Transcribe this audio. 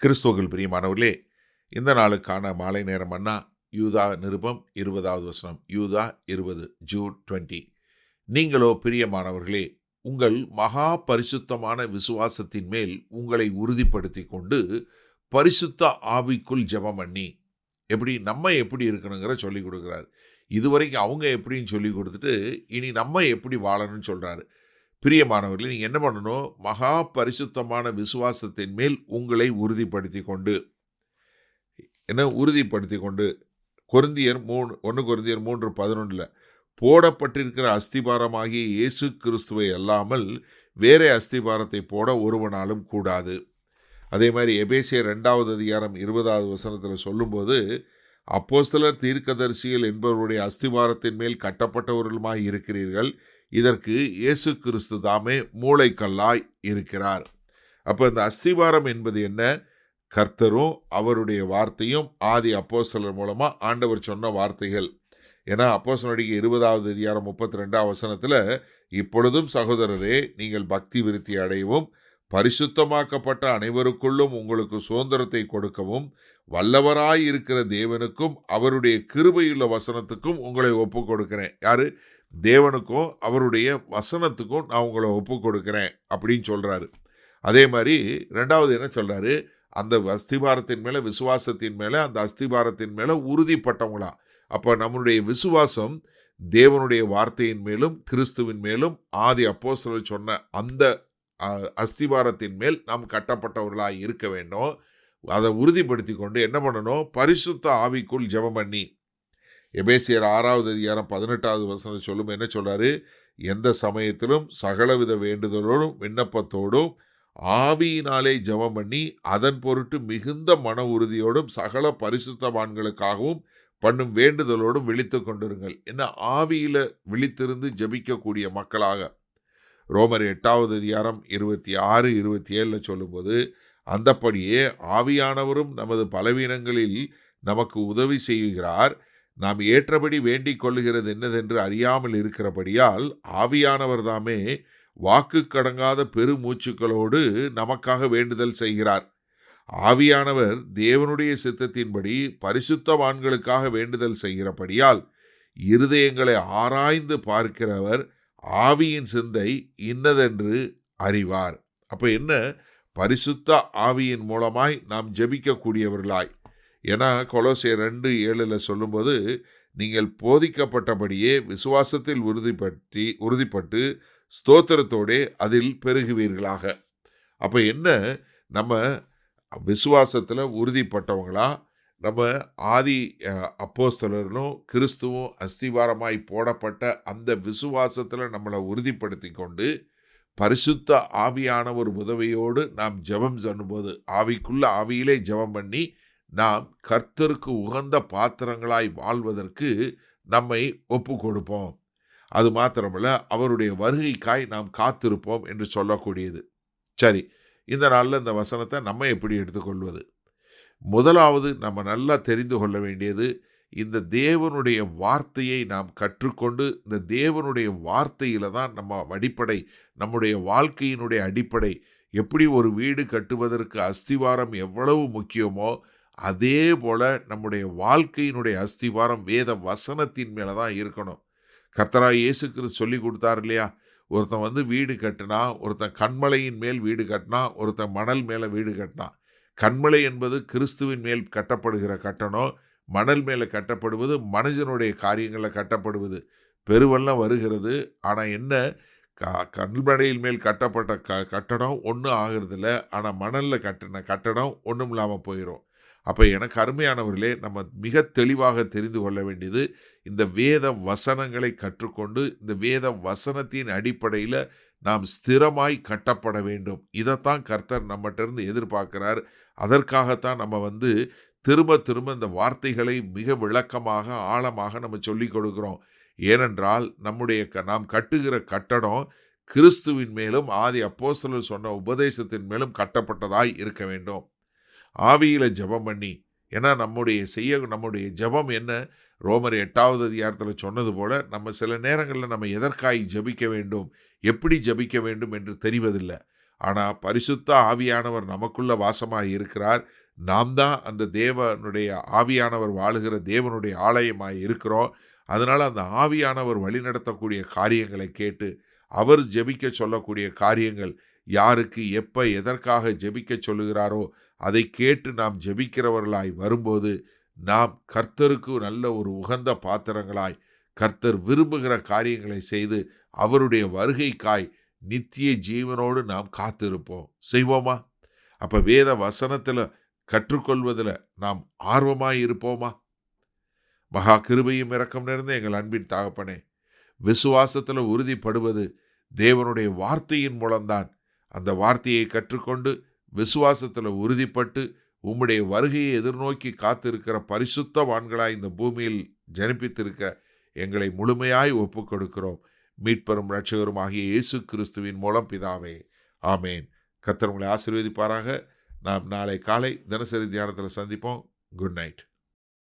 கிறிஸ்துவுக்குள் பிரியமானவர்களே, இந்த நாளுக்கான மாலை நேர மன்னா யூதா நிருபம் 20வது வசனம். யூதா 20 ஜூன் 20. நீங்களோ பிரியமானவர்களே, உங்கள் மகா பரிசுத்தமான விசுவாசத்தின் மேல் உங்களை உறுதிப்படுத்தி கொண்டு பரிசுத்த ஆவிக்குள் ஜெபம் பண்ணி, நம்ம எப்படி இருக்கணுங்கிற சொல்லி கொடுக்குறாரு. இதுவரைக்கும் அவங்க எப்படின்னு சொல்லி கொடுத்துட்டு இனி நம்ம எப்படி வாழணும்னு சொல்றாரு. பிரியமானவர்களே, நீங்கள் என்ன பண்ணணும்? மகா பரிசுத்தமான விசுவாசத்தின் மேல் உங்களை உறுதிப்படுத்தி கொண்டு கொரிந்தியர் 1 கொரிந்தியர் 3:11 போடப்பட்டிருக்கிற அஸ்திபாரமாகிய இயேசு கிறிஸ்துவை அல்லாமல் வேறே அஸ்திபாரத்தை போட ஒருவனாலும் கூடாது. அதே மாதிரி எபேசியர் 2வது அதிகாரம் 20வது வசனத்தில் சொல்லும்போது, அப்போஸ்தலர் தீர்க்கதரிசிகள் என்பவருடைய அஸ்திபாரத்தின் மேல் கட்டப்பட்டவர்களுமாய் இருக்கிறீர்கள், இதற்கு இயேசு கிறிஸ்து தாமே மூளைக்கல்லாய் இருக்கிறார். அப்போ இந்த அஸ்திபாரம் என்பது என்ன? கர்த்தரும் அவருடைய வார்த்தையும் ஆதி அப்போஸ்தலர் மூலமாக ஆண்டவர் சொன்ன வார்த்தைகள். ஏன்னா அப்போஸ்தலர் 20வது அதிகாரம் 32வது வசனத்தில், இப்பொழுதும் சகோதரரே, நீங்கள் பக்தி விருத்தி அடையவும் பரிசுத்தமாக்கப்பட்ட அனைவருக்குள்ளும் உங்களுக்கு சுதந்திரத்தை கொடுக்கவும் வல்லவராய் இருக்கிற தேவனுக்கும் அவருடைய கிருபையுள்ள வசனத்துக்கும் உங்களை ஒப்பு கொடுக்கிறேன். யாரு? தேவனுக்கும் அவருடைய வசனத்துக்கும் நான் உங்களை ஒப்பு கொடுக்கிறேன் அப்படின்னு சொல்றாரு. அதே மாதிரி 2வது என்ன சொல்றாரு? அந்த அஸ்திபாரத்தின் மேல, விசுவாசத்தின் மேல, அந்த அஸ்திபாரத்தின் மேல உறுதிப்பட்டவங்களா. அப்ப நம்மளுடைய விசுவாசம் தேவனுடைய வார்த்தையின் மேலும் கிறிஸ்துவின் மேலும் ஆதி அப்போஸ்தலர் சொன்ன அந்த அஸ்திபாரத்தின் மேல் நாம் கட்டப்பட்டவர்களாக இருக்க வேண்டும். அதை உறுதிப்படுத்தி கொண்டு என்ன பண்ணணும்? பரிசுத்த ஆவிக்குள் ஜெபம் பண்ணி. எபேசியர் 6வது அதிகாரம் 18வது வசனம் சொல்லும். என்ன சொல்றாரு? எந்த சமயத்திலும் சகலவித வேண்டுதலோடும் விண்ணப்பத்தோடும் ஆவியினாலே ஜெபம் பண்ணி அதன் பொருட்டு மிகுந்த மன உறுதியோடும் சகல பரிசுத்தவான்களுக்காகவும் பண்ணும் வேண்டுதலோடும் விழித்து கொண்டிருங்கள். என்ன? ஆவியில விழித்திருந்து ஜெபிக்கக்கூடிய மக்களாக. ரோமர் 8வது அதிகாரம் 26-27 சொல்லும்போது, அந்தப்படியே ஆவியானவரும் நமது பலவீனங்களில் நமக்கு உதவி செய்கிறார், நாம் ஏற்றபடி வேண்டிக் கொள்ளுகிறது என்னதென்று அறியாமல் இருக்கிறபடியால் ஆவியானவர் தாமே வாக்கு கடங்காத பெருமூச்சுக்களோடு நமக்காக வேண்டுதல் செய்கிறார். ஆவியானவர் தேவனுடைய சித்தத்தின்படி பரிசுத்தவான்களுக்காக வேண்டுதல் செய்கிறபடியால் இருதயங்களை ஆராய்ந்து பார்க்கிறவர் ஆவியின் சிந்தை இன்னதென்று அறிவார். அப்போ என்ன? பரிசுத்த ஆவியின் மூலமாய் நாம் ஜெபிக்கக்கூடியவர்களாய். ஏன்னா கொலோசியர் 2:7 சொல்லும்போது, நீங்கள் போதிக்கப்பட்டபடியே விசுவாசத்தில் உறுதிப்பட்டு ஸ்தோத்திரத்தோடே அதில் பெருகுவீர்களாக. அப்போ என்ன? நம்ம விசுவாசத்தில் உறுதிப்பட்டவங்களா? நம்ம ஆதி அப்போஸ்தலரும் கிறிஸ்துவும் அஸ்திவாரமாய் போடப்பட்ட அந்த விசுவாசத்தில் நம்மளை உறுதிப்படுத்தி கொண்டு பரிசுத்த ஆவியான ஒரு உதவியோடு நாம் ஜெபம் பண்ணும்போது, ஆவியிலே ஜெபம் பண்ணி நாம் கர்த்தருக்கு உகந்த பாத்திரங்களாய் வாழ்வதற்கு நம்மை ஒப்பு கொடுப்போம். அது மாத்திரமல்ல, அவருடைய வருகைக்காய் நாம் காத்திருப்போம் என்று சொல்லக்கூடியது. சரி, இந்த நாளில் இந்த வசனத்தை நம்ம எப்படி எடுத்துக்கொள்வது? முதலாவது நம்ம நல்லா தெரிந்து கொள்ள வேண்டியது, இந்த தேவனுடைய வார்த்தையை நாம் கற்றுக்கொண்டு இந்த தேவனுடைய வார்த்தையில தான் நம்முடைய வாழ்க்கையினுடைய அடிப்படை. எப்படி ஒரு வீடு கட்டுவதற்கு அஸ்திவாரம் எவ்வளவு முக்கியமோ அதே போல நம்முடைய வாழ்க்கையினுடைய அஸ்திவாரம் வேத வசனத்தின் மேலே தான் இருக்கணும். கர்த்தராகிய இயேசு கிறிஸ்து சொல்லி கொடுத்தார் இல்லையா? ஒருத்தன் வீடு கட்டினா, ஒருத்தன் கன்மலையின் மேல் வீடு கட்டினா, ஒருத்தன் மணல் மேலே வீடு கட்டினா. கன்மலை என்பது கிறிஸ்துவின் மேல் கட்டப்படுகிற கட்டணம், மணல் மேலே கட்டப்படுவது மனுஷனுடைய காரியங்களில் கட்டப்படுவது. பெருவெள்ளம் வருகிறது, ஆனால் என்ன? கன்மலையின் மேல் கட்டப்பட்ட கட்டடம் ஒன்றும் ஆகிறதில்ல, ஆனால் மணலில் கட்டின கட்டடம் ஒன்றும் இல்லாமல் போயிடும். அப்போ எனக்கு அருமையானவர்களே, நம்ம மிக தெளிவாக தெரிந்து கொள்ள வேண்டியது, இந்த வேத வசனங்களை கற்றுக்கொண்டு இந்த வேத வசனத்தின் அடிப்படையில் நாம் ஸ்திரமாய் கட்டப்பட வேண்டும். இதைத்தான் கர்த்தர் நம்மகிட்ட எதிர்பார்க்கிறார். அதற்காகத்தான் நம்ம திரும்ப திரும்ப இந்த வார்த்தைகளை மிக விளக்கமாக ஆழமாக நம்ம சொல்லி கொடுக்கிறோம். ஏனென்றால் நாம் கட்டுகிற கட்டடம் கிறிஸ்துவின் மேலும் ஆதி அப்போஸ்தலர் சொன்ன உபதேசத்தின் மேலும் கட்டப்பட்டதாய் இருக்க வேண்டும். ஆவியில ஜெபம் பண்ணி. ஏன்னா நம்முடைய ஜெபம் என்ன? ரோமர் 8வது அதிகாரத்தில் சொன்னது போல, நம்ம சில நேரங்களில் நம்ம எதற்காய் ஜெபிக்க வேண்டும், எப்படி ஜெபிக்க வேண்டும் என்று தெரிவதில்லை. ஆனால் பரிசுத்த ஆவியானவர் நமக்குள்ள வாசமாக இருக்கிறார். நாம் தான் அந்த தேவனுடைய ஆவியானவர் வாழுகிற தேவனுடைய ஆலயமாய் இருக்கிறோம். அதனால் அந்த ஆவியானவர் வழிநடத்தக்கூடிய காரியங்களை கேட்டு அவர் ஜெபிக்க சொல்லக்கூடிய காரியங்கள், யாருக்கு எப்போ எதற்காக ஜெபிக்க சொல்லுகிறாரோ அதை கேட்டு நாம் ஜெபிக்கிறவர்களாய் வரும்போது நாம் கர்த்தருக்கு நல்ல ஒரு உகந்த பாத்திரங்களாய் கர்த்தர் விரும்புகிற காரியங்களை செய்து அவருடைய வருகைக்காய் நித்திய ஜீவனோடு நாம் காத்திருப்போம். செய்வோமா? அப்போ வேத வசனத்தில் கற்றுக்கொள்வதில் நாம் ஆர்வமாய் இருப்போமா? மகா கிருபையும் இரக்கம் நிறைந்த எங்கள் அன்பின் தகப்பனே, விசுவாசத்தில் உறுதிப்படுவது தேவனுடைய வார்த்தையின் மூலம்தான். அந்த வார்த்தையை கற்றுக்கொண்டு விசுவாசத்தில் உறுதிப்பட்டு உம்முடைய வருகையை எதிர்நோக்கி காத்திருக்கிற பரிசுத்தவான்களாய் இந்த பூமியில் ஜனிப்பித்திருக்க எங்களை முழுமையாய் ஒப்புக் கொடுக்கிறோம். மீட்பெரும் இரட்சகரும் ஆகிய இயேசு கிறிஸ்துவின் மூலம் பிதாவே, ஆமேன். கர்த்தர் உங்களை ஆசீர்வதிப்பாராக. நாம் நாளை காலை தினசரி தியானத்தில் சந்திப்போம். Good night.